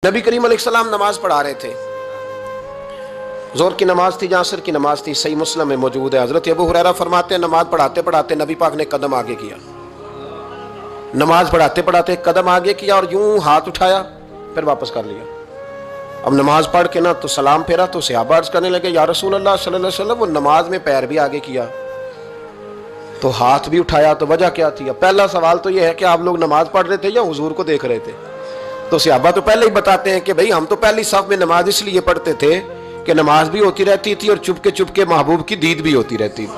نبی کریم علیہ السلام نماز پڑھا رہے تھے، ظہر کی نماز تھی یا عصر کی نماز تھی، صحیح مسلم میں موجود ہے۔ حضرت ابو ہریرہ فرماتے ہیں نماز پڑھاتے پڑھاتے نبی پاک نے قدم آگے کیا، نماز پڑھاتے پڑھاتے قدم آگے کیا اور یوں ہاتھ اٹھایا پھر واپس کر لیا۔ اب نماز پڑھ کے نا تو سلام پھیرا تو صحابہ عرض کرنے لگے یا رسول اللہ صلی اللہ علیہ وسلم وہ نماز میں پیر بھی آگے کیا تو ہاتھ بھی اٹھایا، تو وجہ کیا تھی؟ پہلا سوال تو یہ ہے کہ آپ لوگ نماز پڑھ رہے تھے یا حضور کو دیکھ رہے تھے؟ تو صحابہ تو پہلے ہی بتاتے ہیں کہ بھئی ہم تو پہلی صف میں نماز اس لیے پڑھتے تھے کہ نماز بھی ہوتی رہتی تھی اور چپ کے محبوب کی دید بھی ہوتی رہتی تھی۔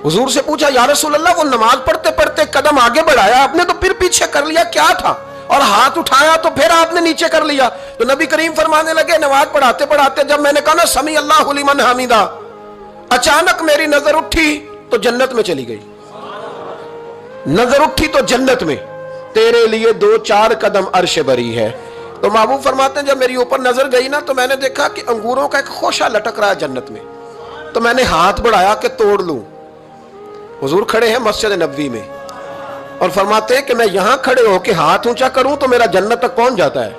حضور سے پوچھا یا رسول اللہ وہ نماز پڑھتے پڑھتے قدم آگے بڑھایا آپ نے تو پھر پیچھے کر لیا، کیا تھا؟ اور ہاتھ اٹھایا تو پھر آپ نے نیچے کر لیا۔ تو نبی کریم فرمانے لگے نماز پڑھاتے پڑھاتے جب میں نے کہا نا سمیع اللہ لمن حمیدہ، اچانک میری نظر اٹھی تو جنت میں چلی گئی، نظر اٹھی تو جنت میں، تیرے لیے 2-4 قدم عرش بری ہے۔ تو محبوب فرماتے ہیں جب میری اوپر نظر گئی نا تو میں نے دیکھا کہ انگوروں کا ایک خوشہ لٹک رہا ہے جنت میں، تو میں نے ہاتھ بڑھایا کہ توڑ لوں۔ حضور کھڑے ہیں مسجد نبوی میں اور فرماتے ہیں کہ میں یہاں کھڑے ہو کے ہاتھ اونچا کروں تو میرا جنت تک پہنچ جاتا ہے۔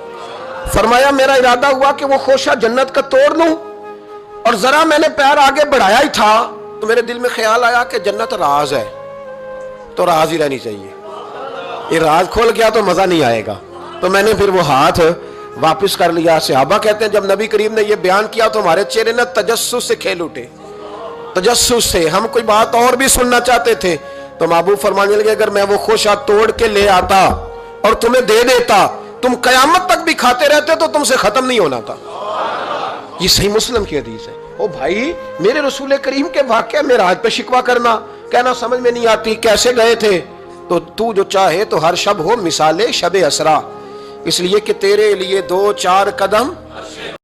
فرمایا میرا ارادہ ہوا کہ وہ خوشہ جنت کا توڑ لوں، اور ذرا میں نے پیر آگے بڑھایا ہی تھا تو میرے دل میں خیال آیا کہ جنت راز ہے تو راز ہی رہنی چاہیے، یہ راز کھول گیا تو مزہ نہیں آئے گا، تو میں نے پھر وہ ہاتھ واپس کر لیا۔ صحابہ کہتے ہیں جب نبی کریم نے یہ بیان کیا تو ہمارے چہرے نے تجسس سے کھیل اٹھے، تجسس سے ہم کوئی بات اور بھی سننا چاہتے تھے۔ تو محبوب فرمانے لگے اگر میں وہ خوشہ توڑ کے لے آتا اور تمہیں دے دیتا تم قیامت تک بھی کھاتے رہتے تو تم سے ختم نہیں ہونا تھا۔ یہ صحیح مسلم کی حدیث ہے۔ او بھائی میرے رسول کریم کے واقعہ معراج پہ شکوہ کرنا، کہنا سمجھ میں نہیں آتی کیسے گئے تھے، تو جو چاہے تو ہر شب ہو مثال شب اسرا، اس لیے کہ تیرے لیے 2-4 قدم